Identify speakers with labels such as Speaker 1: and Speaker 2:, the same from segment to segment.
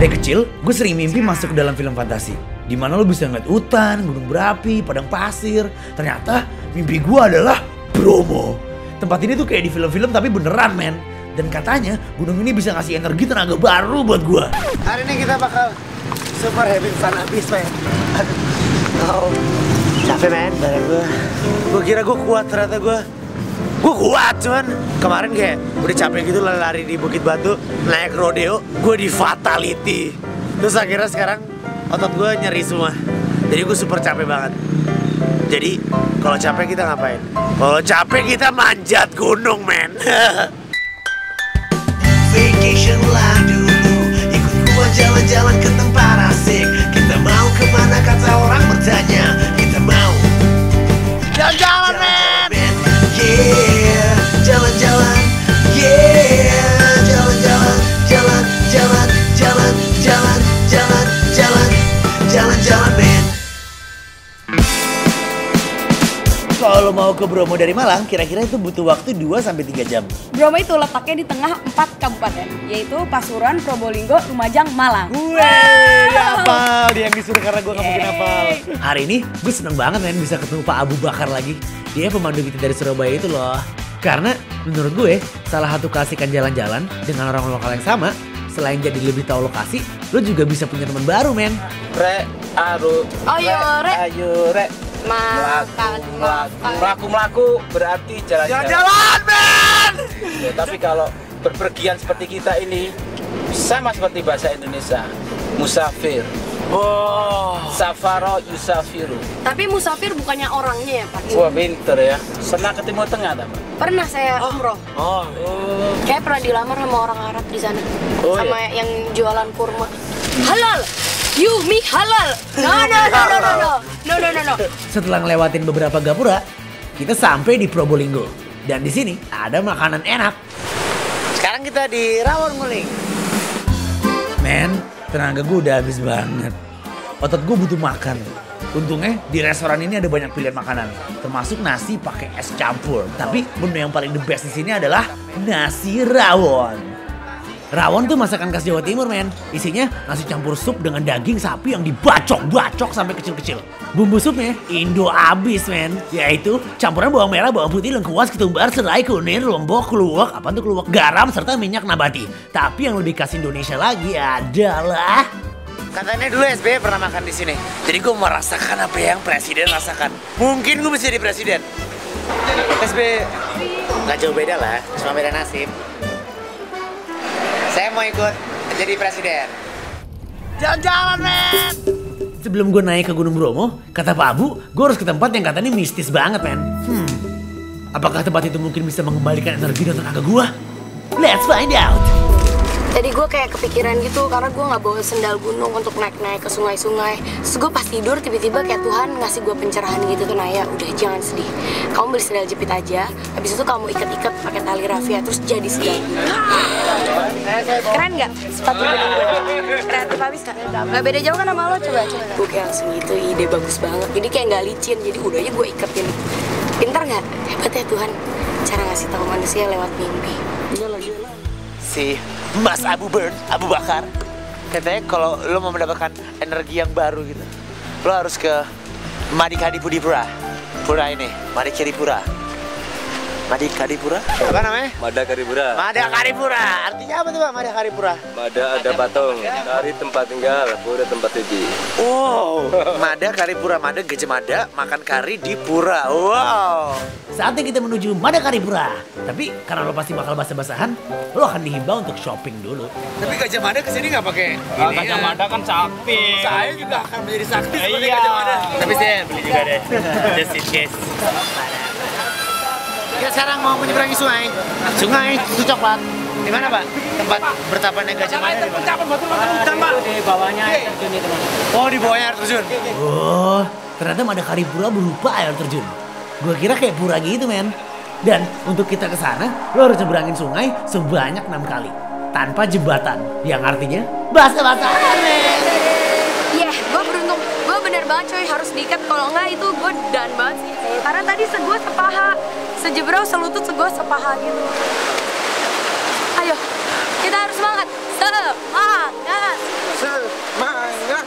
Speaker 1: Dari kecil, gue sering mimpi masuk ke dalam film fantasi. Dimana lo bisa ngeliat hutan, gunung berapi, padang pasir. Ternyata mimpi gue adalah Bromo. Tempat ini tuh kayak di film-film tapi beneran men. Dan katanya gunung ini bisa ngasih energi tenaga baru buat gue.
Speaker 2: Hari ini kita bakal super having fun abis men. Aduh, capek men badan gue. Gue kira gue kuat, ternyata gue kuat, cuman kemarin kayak udah capek gitu lari di Bukit Batu, naik rodeo, gue di fatality. Terus akhirnya sekarang otot gue nyeri semua. Jadi gue super capek banget. Jadi kalau capek kita ngapain? Kalau capek kita manjat gunung men.
Speaker 3: Vacation lah dulu, ikut gua jalan-jalan ke tempat asik. Kita mau kemana kata orang bertanya. Kita mau
Speaker 2: Jalan-jalan men.
Speaker 3: Yeah, jalan-jalan. Yeah, jalan-jalan, jalan-jalan, jalan-jalan, jalan-jalan, jalan-jalan men.
Speaker 1: Kalau lo mau ke Bromo dari Malang, kira-kira itu butuh waktu 2-3 jam.
Speaker 4: Bromo itu letaknya di tengah 4 kabupaten, yaitu Pasuruan, Probolinggo, Lumajang, Malang.
Speaker 1: Wey, hafal dia yang disuruh karena gue gak mungkin hafal. Hari ini gue seneng banget men bisa ketemu Pak Abu Bakar lagi. Dia pemandu kita dari Surabaya itu loh. Karena menurut gue salah satu keasikan jalan-jalan dengan orang lokal yang sama, selain jadi lebih tahu lokasi, lo juga bisa punya teman baru men.
Speaker 4: Ayo, Rek.
Speaker 5: Melaku berarti jalan-jalan.
Speaker 2: Jalan-jalan men.
Speaker 5: Ya, tapi kalau berpergian seperti kita ini sama seperti bahasa Indonesia, musafir.
Speaker 2: Oh,
Speaker 5: Safaro yusafiru.
Speaker 4: Tapi musafir bukannya orangnya ya Pak?
Speaker 5: Wah pinter ya. Pernah ke Timur Tengah tak Pak?
Speaker 4: Pernah saya umroh.
Speaker 2: oh,
Speaker 4: Kayak pernah dilamar sama orang Arab di sana.
Speaker 5: Oh,
Speaker 4: sama yang jualan kurma. Halal. You me halal. No.
Speaker 1: Setelah ngelewatin beberapa gapura, kita sampai di Probolinggo. Dan di sini ada makanan enak.
Speaker 2: sekarang kita di Rawon Nguling.
Speaker 1: Men, tenaga gue udah habis banget. Otot gue butuh makan. Untungnya di restoran ini ada banyak pilihan makanan, termasuk nasi pakai es campur. Tapi menu yang paling the best di sini adalah nasi rawon. Rawon tuh masakan khas Jawa Timur men. Isinya nasi campur sup dengan daging sapi yang dibacok-bacok sampai kecil-kecil. Bumbu supnya Indo abis men. Yaitu campuran bawang merah, bawang putih, lengkuas, ketumbar, serai, kunir, lombok, keluak, apa tuh keluak, garam, serta minyak nabati. Tapi yang lebih khas Indonesia lagi adalah...
Speaker 2: Katanya dulu SBY pernah makan di sini. Jadi gue merasakan apa yang presiden rasakan. Mungkin gue bisa jadi presiden. SBY nggak jauh beda lah, cuma beda nasib. Saya mau ikut jadi presiden. Jalan-jalan men.
Speaker 1: Sebelum gue naik ke Gunung Bromo, kata Pak Abu, gue harus ke tempat yang katanya mistis banget men. Apakah tempat itu mungkin bisa mengembalikan energi dan tenaga gue? Let's find out.
Speaker 4: Tadi gue kayak kepikiran gitu karena gue nggak bawa sendal gunung untuk naik-naik ke sungai-sungai. Terus gue pas tidur tiba-tiba kayak Tuhan ngasih gue pencerahan gitu tuh Naya, udah jangan sedih. Kamu beli sendal jepit aja, habis itu kamu ikat-ikat pakai tali rafia terus jadi sendal. Keren nggak sepatu gunung gue? Kreatif habis nggak? Nggak beda jauh kan sama lo, coba. Gue kayak langsung gitu, ide bagus banget. Jadi kayak nggak licin, jadi udah aja gue iketin. Pintar nggak? Hebat ya Tuhan. Cara ngasih tahu manusia lewat mimpi.
Speaker 2: Si Mas Abu Bakar katanya kalau lo mau mendapatkan energi yang baru gitu, lo harus ke Madikadipura. Pura ini, Madikadipura. Apa namanya?
Speaker 5: Madakaripura.
Speaker 2: Madakaripura. Artinya apa tuh Pak Madakaripura?
Speaker 5: Mada ada patung, kari tempat tinggal, pura tempat suci.
Speaker 2: Oh, Madakaripura. Mada gajah mada, makan kari di pura. Wow.
Speaker 1: Saatnya kita menuju Madakaripura. Tapi karena lo pasti bakal basah-basahan, lo akan dihimbau untuk shopping dulu.
Speaker 2: Tapi gajah mada kesini nggak pakai ini.
Speaker 5: Gajah Mada kan sakti.
Speaker 2: Saya juga akan menjadi sakti seperti
Speaker 5: Iya.
Speaker 2: gajah mada.
Speaker 5: Tapi saya beli juga deh, just in case.
Speaker 2: Kita sekarang mau menyeberangi sungai. Sungai Susu Coklat. Di mana Pak? Tempat bertapanya gajah mada di mana?
Speaker 5: Di bawahnya air terjun itu.
Speaker 2: Oh, di bawahnya air terjun.
Speaker 1: Oh, ternyata Madakaripura berupa air terjun. Gue kira kayak pura gitu men. Dan untuk kita ke sana, lo harus nyebrangin sungai sebanyak 6 kali. Tanpa jembatan, yang artinya basah-basahan men.
Speaker 4: Iya, gue beruntung. Gue bener banget coy, harus diikat. Kalau enggak itu gue dan banget sih. Karena tadi gue sepaha. Sejebrau selutut gue sepaha gitu. Ayo, kita harus semangat. Semangat.
Speaker 2: Semangat.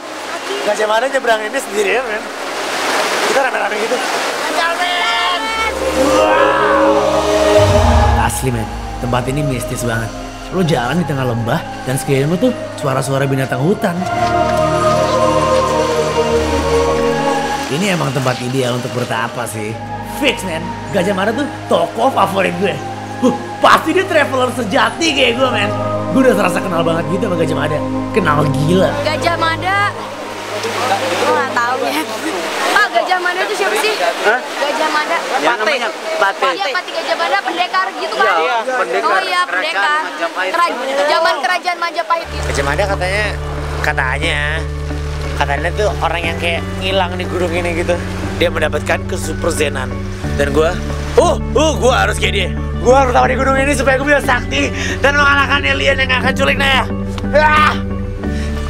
Speaker 2: Gajah Mada nyebrang ini sendirian, men. Kita rame-rame gitu.
Speaker 1: Asli men, tempat ini mistis banget. Lo jalan di tengah lembah dan sekeliling lo tuh suara-suara binatang hutan. Ini emang tempat ideal untuk bertapa sih. Fix men, Gajah Mada tuh tokoh favorit gue. Pasti dia traveler sejati kayak gue men. Gue udah serasa kenal banget gitu sama Gajah Mada. Kenal gila.
Speaker 4: Gajah Mada. Gue gak tau ya. Pak, Gajah Mada itu siapa sih?
Speaker 2: Hah?
Speaker 4: Gajah Mada.
Speaker 2: Ya, namanya Pate.
Speaker 4: Iya, Pati Gajah Mada, pendekar gitu kan?
Speaker 2: Iya, pendekar.
Speaker 4: Oh iya, pendekar. Zaman kerajaan Majapahit gitu.
Speaker 2: Gajah Mada katanya tuh orang yang kayak ngilang di gunung ini gitu. Dia mendapatkan kesuperzenan. Dan gue harus kayak dia. Gue harus tahu di gunung ini supaya gue bisa sakti dan mengalahkan alien yang akan culik Naya.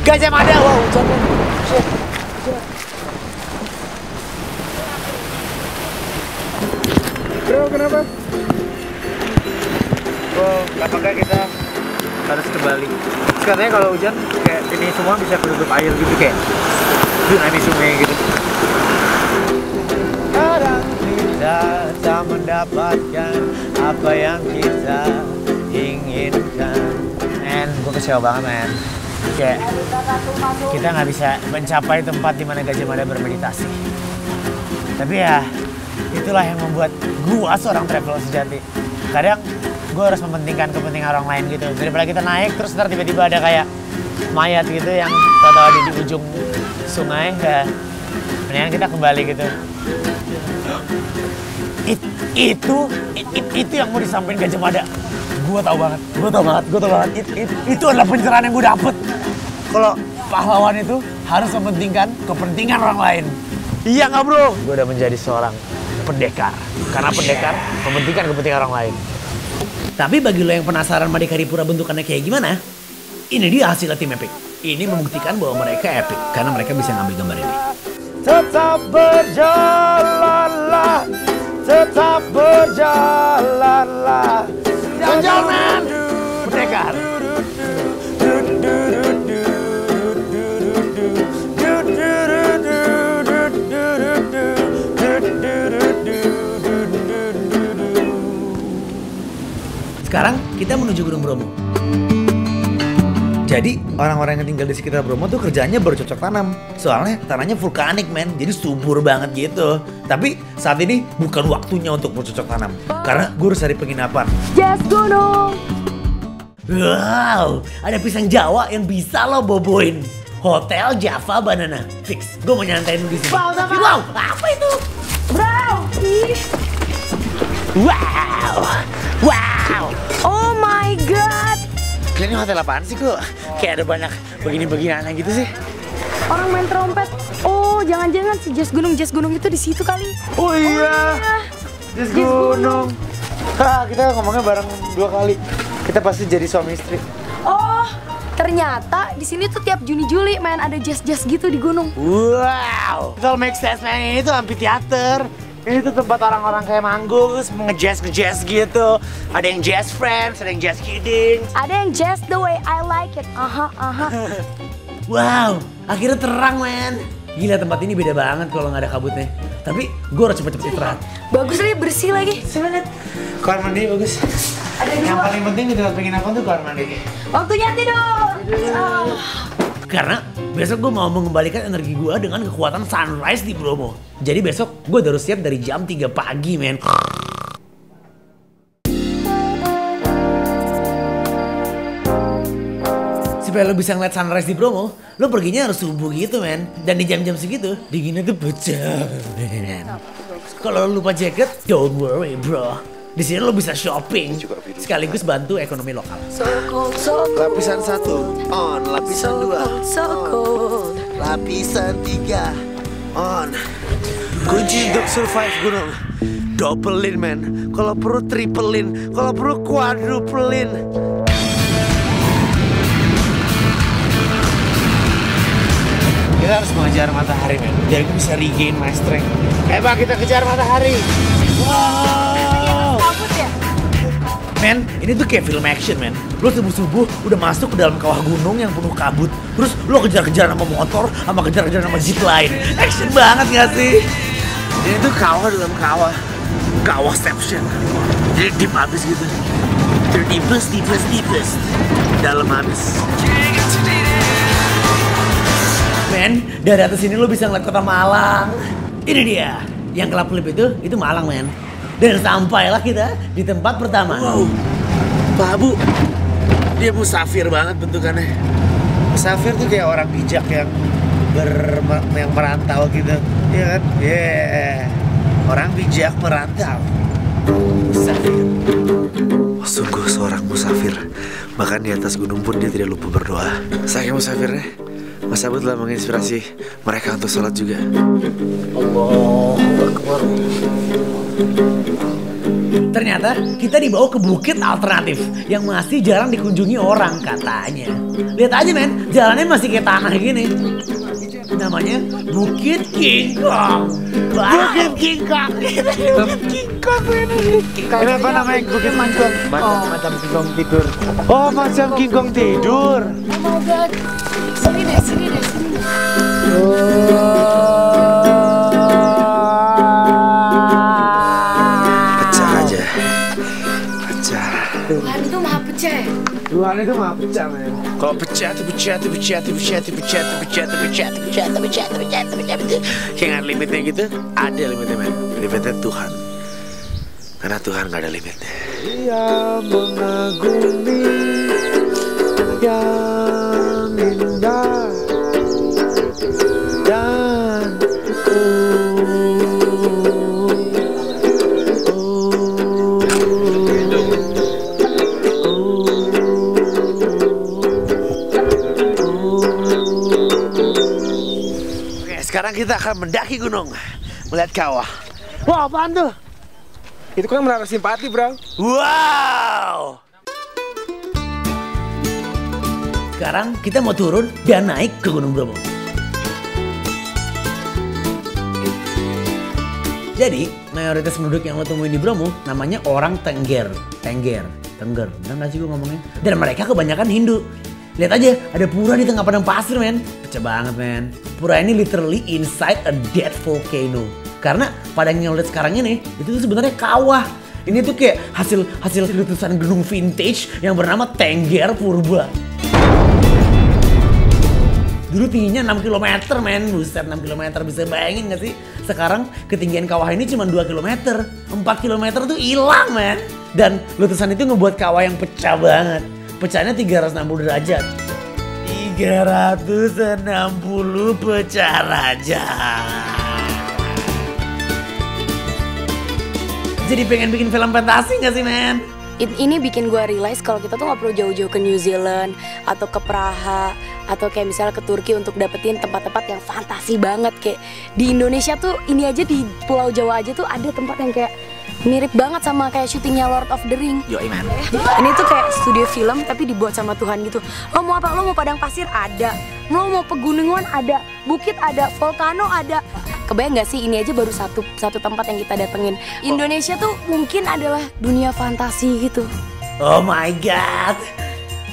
Speaker 2: Gajah Mada, wow, hujan. Bro, kenapa? Bro, apakah kita harus kembali? Terus katanya kalau hujan kayak ini semua bisa ketutup air gitu kayak tsunami sungai gitu. Kadang kita tak mendapatkan apa yang kita inginkan. Men, gue kecewa banget men. Kayak kita nggak bisa mencapai tempat di mana Gajah Mada bermeditasi. Tapi ya itulah yang membuat gue seorang traveler sejati. Kadang gue harus mementingkan kepentingan orang lain gitu. Daripada kita naik terus ntar tiba-tiba ada kayak mayat gitu yang tahu ada di ujung sungai, ya mendingan kita kembali gitu. Itu yang mau disampaikan Gajah Mada. Gue tau banget. Itu adalah pencerahan yang gue dapet. Kalau pahlawan itu harus mementingkan kepentingan orang lain. Iya nggak bro? Gue udah menjadi seorang pendekar. Karena pendekar mementingkan kepentingan orang lain.
Speaker 1: Tapi bagi lo yang penasaran Madikadipura bentukannya kayak gimana? Ini dia hasil tim Epic. Ini membuktikan bahwa mereka epic karena mereka bisa ngambil gambar ini.
Speaker 2: Tetap berjalanlah, tetap berjalanlah. Jalan, pendekar.
Speaker 1: Sekarang kita menuju Gunung Bromo. Jadi orang-orang yang tinggal di sekitar Bromo tuh kerjanya bercocok tanam. Soalnya tanahnya vulkanik men, jadi subur banget gitu. Tapi saat ini bukan waktunya untuk bercocok tanam. Karena gue harus cari penginapan.
Speaker 4: Jas gunung.
Speaker 1: Wow, ada pisang Jawa yang bisa lo boboin. Hotel Java Banana. Fix, gue mau nyantain di sini. Wow, apa itu?
Speaker 4: Bro.
Speaker 1: Wow.
Speaker 4: Oh my god.
Speaker 2: Kalian ini hotel apaan sih kok? Kayak ada banyak begini-beginian gitu sih.
Speaker 4: Orang main trompet. Oh, jangan-jangan si jas gunung itu di situ kali.
Speaker 2: Oh iya. Jas gunung. Kita ngomongnya bareng 2 kali. Kita pasti jadi suami istri.
Speaker 4: Oh, ternyata di sini tuh tiap Juni-Juli main ada jazz gitu di gunung.
Speaker 2: Wow. It all makes sense man. Ini tuh amphitheater. Ini tuh tempat orang-orang kayak manggung, terus nge-jazz gitu. Ada yang jazz friends, ada yang jazz kidding.
Speaker 4: Ada yang jazz the way I like it.
Speaker 1: Wow, akhirnya terang men. Gila tempat ini beda banget kalau nggak ada kabutnya. Tapi gue harus cepet-cepet istirahat.
Speaker 4: Bagus nih, bersih lagi.
Speaker 2: Semangat. Kamar mandi bagus.
Speaker 4: Ada
Speaker 2: Yang
Speaker 4: 2.
Speaker 2: paling penting di tempat penginapan tuh kamar mandi.
Speaker 4: Waktunya tidur.
Speaker 1: Karena besok gue mau mengembalikan energi gue dengan kekuatan sunrise di Bromo. Jadi besok gue harus siap dari jam 3 pagi men. Supaya lo bisa ngeliat sunrise di Bromo, lo perginya harus subuh gitu men. Dan di jam-jam segitu, dinginnya tuh pecah. Kalau lo lupa jaket, don't worry bro. Di sini lo bisa shopping, sekaligus bantu ekonomi lokal.
Speaker 4: So cold.
Speaker 3: Lapisan 1 on, lapisan 2
Speaker 4: So cold.
Speaker 3: lapisan 3 on.
Speaker 2: Kunci untuk survive gunung. Doublein men. Kalau perlu triplein, kalau perlu quadruplein. Kita harus mengejar matahari men. Jadi kita bisa regain my strength. Kita kejar matahari. Wow.
Speaker 4: Kabut ya?
Speaker 1: Men, ini tuh kayak film action, men. Lo subuh-subuh udah masuk ke dalam kawah gunung yang penuh kabut. Terus lo kejar-kejar sama motor, sama kejar-kejar sama jeep lain. Action banget gak sih?
Speaker 2: Ini tuh kawah dalam kawah. Kawahception. Jadi deep abis gitu. Deepest. Dalam abis.
Speaker 1: Men, dari atas ini lo bisa ngeliat kota Malang. Ini dia, yang kelap-kelip itu Malang, men. Dan sampailah kita di tempat pertama.
Speaker 2: Wow, Pak Abu, dia musafir banget bentukannya. Musafir tuh kayak orang bijak yang merantau gitu, ya kan? Orang bijak merantau. Musafir. Sungguh seorang musafir. Bahkan di atas gunung pun dia tidak lupa berdoa. Saking musafirnya, Mas Abu telah menginspirasi mereka untuk sholat juga. Allahu Akbar.
Speaker 1: Ternyata kita dibawa ke bukit alternatif yang masih jarang dikunjungi orang katanya. Lihat aja, men, jalannya masih kayak tanah gini. Namanya Bukit King Kong. Bukit King Kong. King Kong ini.
Speaker 2: Ini apa namanya Bukit King Kong? Macam King Kong tidur. Oh, macam King Kong tidur.
Speaker 4: Oh my god. Sini deh. Tuhan itu maha pecah.
Speaker 2: Tuhan itu maha pecah, men. Kalau pecah. Kayak nggak limitnya gitu, ada limitnya, men. Limitnya Tuhan. Karena Tuhan nggak ada limitnya. Dia mengagumi yang indah dan sekarang kita akan mendaki gunung, melihat kawah. Wah, apaan tuh?
Speaker 5: Itu kan menara simpati, bro.
Speaker 2: Wow!
Speaker 1: Sekarang kita mau turun dan naik ke Gunung Bromo. Jadi, mayoritas penduduk yang lo temuin di Bromo namanya orang Tengger, bener gak sih gue ngomongnya? Dan mereka kebanyakan Hindu. Lihat aja, ada pura di tengah padang pasir, men. Pecah banget, men. Pura ini literally inside a dead volcano. Karena padang yang lo lihat sekarang ini, itu tuh sebenarnya kawah. Ini tuh kayak hasil letusan gunung vintage yang bernama Tengger Purba. Dulu tingginya 6 km, men. Buset, 6 km, bisa bayangin gak sih? Sekarang ketinggian kawah ini cuma 2 km. 4 km tuh hilang, men. Dan letusan itu ngebuat kawah yang pecah banget. Pecahnya 360 derajat. 360 pecah raja. Jadi pengen bikin film fantasi gak sih, men?
Speaker 4: Ini bikin gue realize kalau kita tuh gak perlu jauh-jauh ke New Zealand atau ke Praha atau kayak misalnya ke Turki untuk dapetin tempat-tempat yang fantasi banget. Kayak di Indonesia tuh ini aja, di Pulau Jawa aja tuh ada tempat yang kayak mirip banget sama kayak syutingnya Lord of the Ring.
Speaker 1: Yo, man.
Speaker 4: Ini tuh kayak studio film tapi dibuat sama Tuhan gitu. Lo mau apa? Lo mau padang pasir? Ada. Lo mau pegunungan? Ada. Bukit ada. Volcano ada. Kebayang gak sih ini aja baru satu tempat yang kita datengin. Indonesia tuh mungkin adalah dunia fantasi gitu.
Speaker 1: Oh my god.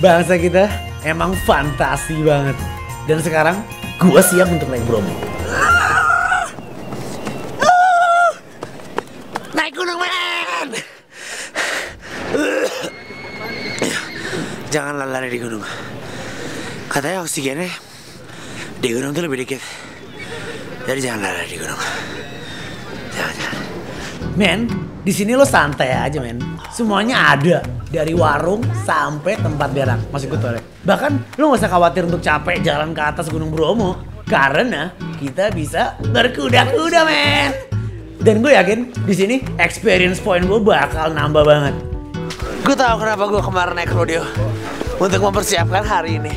Speaker 1: Bangsa kita emang fantasi banget. Dan sekarang gua siap untuk naik Bromo.
Speaker 2: Naik gunung, men! Jangan lari di gunung. Katanya oksigennya di gunung tuh lebih dikit. Jadi jangan lari di gunung. Jangan.
Speaker 1: Men, di sini lo santai aja, men. Semuanya ada, dari warung sampai tempat berak. Masuk ke toilet. Bahkan lo gak usah khawatir untuk capek jalan ke atas Gunung Bromo, karena kita bisa berkuda-kuda, men. Dan gue yakin di sini experience point gue bakal nambah banget.
Speaker 2: Gue tahu kenapa gue kemarin naik rodeo, untuk mempersiapkan hari ini.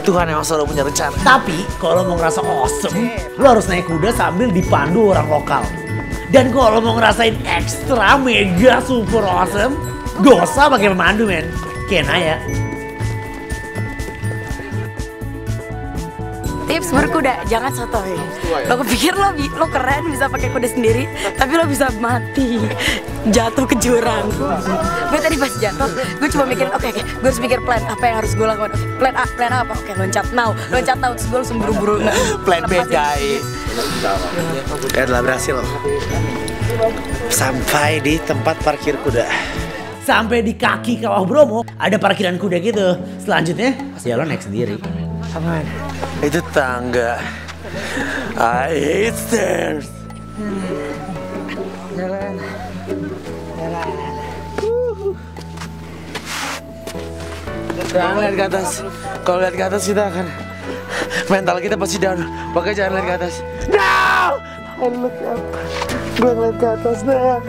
Speaker 2: Tuhan emang selalu punya rencana.
Speaker 1: Tapi kalau mau ngerasa awesome, lo harus naik kuda sambil dipandu orang lokal. Dan kalau mau ngerasain ekstra mega super awesome, gak usah pakai pemandu, men. Kayak Naya.
Speaker 4: tips berkuda, jangan sotoy. Lo kepikir lo keren bisa pakai kuda sendiri, tapi lo bisa mati, jatuh ke jurang. Gue tadi pas jatuh, gue cuma mikir, oke, gue harus mikir plan apa yang harus gue lakukan. Oke, plan A apa? Oke, loncat now, terus gue langsung buru-buru.
Speaker 2: Plan B guys. Ya telah berhasil. Sampai di tempat parkir kuda.
Speaker 1: Sampai di kaki kawah Bromo ada parkiran kuda gitu. Selanjutnya ya lo naik sendiri.
Speaker 2: Apaan? Itu tangga. I hate stairs. Jalan. Jangan lihat ke atas. Kalau lihat ke atas kita akan mental kita pasti down. Makanya jangan lihat ke atas. No! Gue ngeliat ke atas nah.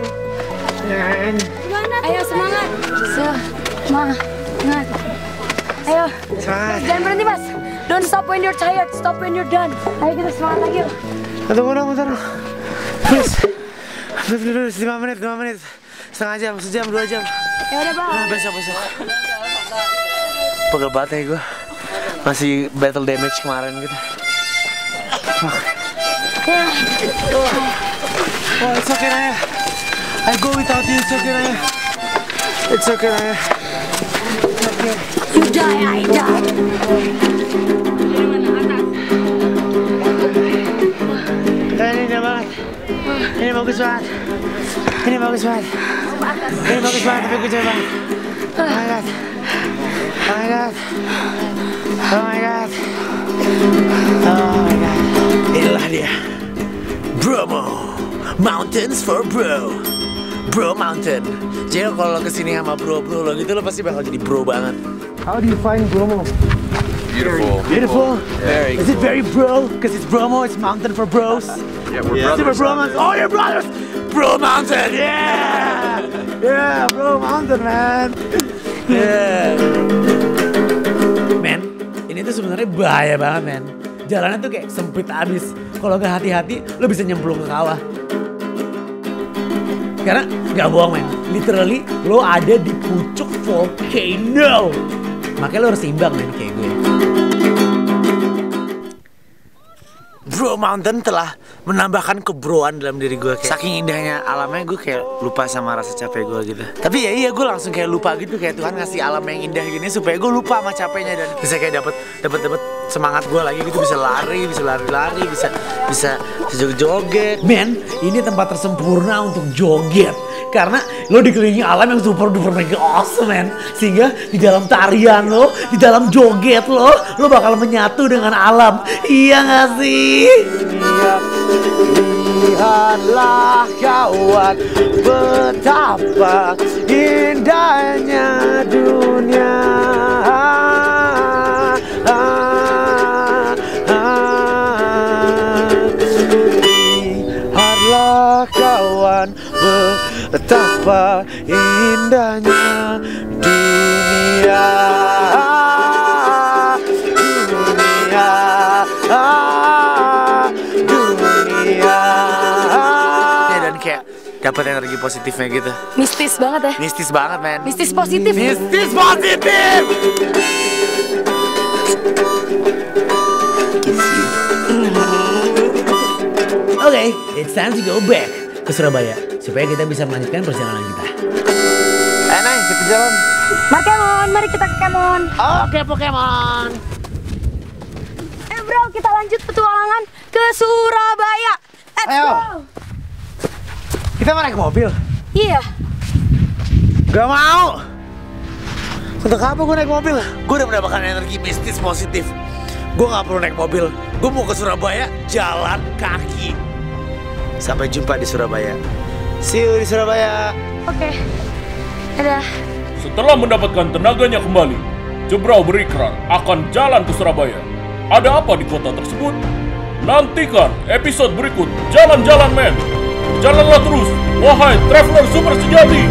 Speaker 4: Ayo semangat. Semangat. Ayo.
Speaker 2: Semangat.
Speaker 4: Jangan berhenti mas. Don't stop when you're tired. Stop when you're done. Ayo kita semangat lagi yuk.
Speaker 2: Tunggu dong, bentar. Please. 5 menit. Setengah jam, sejam, 2 jam.
Speaker 4: Ya udah bang.
Speaker 2: Nah, besok. Pegel banget ya gue. Masih battle damage kemarin gitu. Oh, it's okay Naya. I go without you, it's okay Naya. It's okay Naya. Okay.
Speaker 4: You die, I die.
Speaker 2: Ini indah banget. Ini bagus banget. Ini bagus banget, tapi gue capek banget. Oh my god. Inilah dia, Bromo. Mountains for bro. Bro Mountain. Jadi kalau lo kesini sama bro lo gitu, lo pasti bakal jadi bro banget. How do you find Bromo? Beautiful.
Speaker 3: Very
Speaker 2: Is it very bro? Because it's Bromo, it's mountain for bros.
Speaker 3: Yeah, we're
Speaker 2: Super Bro Mountain. Oh, you're brothers. Bro Mountain. Yeah, Bro Mountain, man. Yeah.
Speaker 1: Men, ini tuh sebenarnya bahaya banget men. Jalannya tuh kayak sempit abis. Kalau nggak hati-hati, lo bisa nyemplung ke kawah. Karena nggak bohong men, literally lo ada di pucuk volcano. Makanya lo harus imbang men kayak gue.
Speaker 2: Bro Mountain telah menambahkan kebroan dalam diri gue. Saking indahnya alamnya, gue kayak lupa sama rasa capek gue gitu. Tapi ya iya, gue langsung kayak lupa gitu. Kayak Tuhan ngasih alam yang indah gini supaya gue lupa sama capeknya. Dan bisa kayak dapet semangat gue lagi gitu. Bisa lari, bisa joget-joget.
Speaker 1: Men, ini tempat tersempurna untuk joget. Karena lo dikelilingi alam yang super duper mega awesome men. Sehingga di dalam tarian lo, di dalam joget lo bakal menyatu dengan alam. Iya gak sih?
Speaker 2: Lihatlah kawan, betapa indahnya dunia. Lihatlah kawan, betapa indahnya dunia. Ya, dan kayak dapat energi positifnya gitu.
Speaker 4: Mistis banget ya.
Speaker 2: Mistis banget men.
Speaker 4: Mistis positif.
Speaker 2: Mistis positif.
Speaker 1: Oke, it's time to go back ke Surabaya supaya kita bisa melanjutkan perjalanan kita.
Speaker 2: Nay, kita jalan.
Speaker 4: Markemon, mari kita ke Kemon.
Speaker 2: Oke, Pokemon.
Speaker 4: Bro, kita lanjut petualangan ke Surabaya. Let's
Speaker 2: Ayo.
Speaker 4: go.
Speaker 2: Kita mau naik mobil.
Speaker 4: Iya.
Speaker 2: Gak mau. Untuk apa gue naik mobil? Gue udah mendapatkan energi mistis positif. Gue gak perlu naik mobil. Gue mau ke Surabaya jalan kaki. Sampai jumpa di Surabaya. See you di Surabaya.
Speaker 4: Oke. Dadah.
Speaker 6: Setelah mendapatkan tenaganya kembali, Jebrau berikrar akan jalan ke Surabaya. Ada apa di kota tersebut? Nantikan episode berikut Jalan-Jalan Men. Jalanlah terus, wahai traveler super sejati.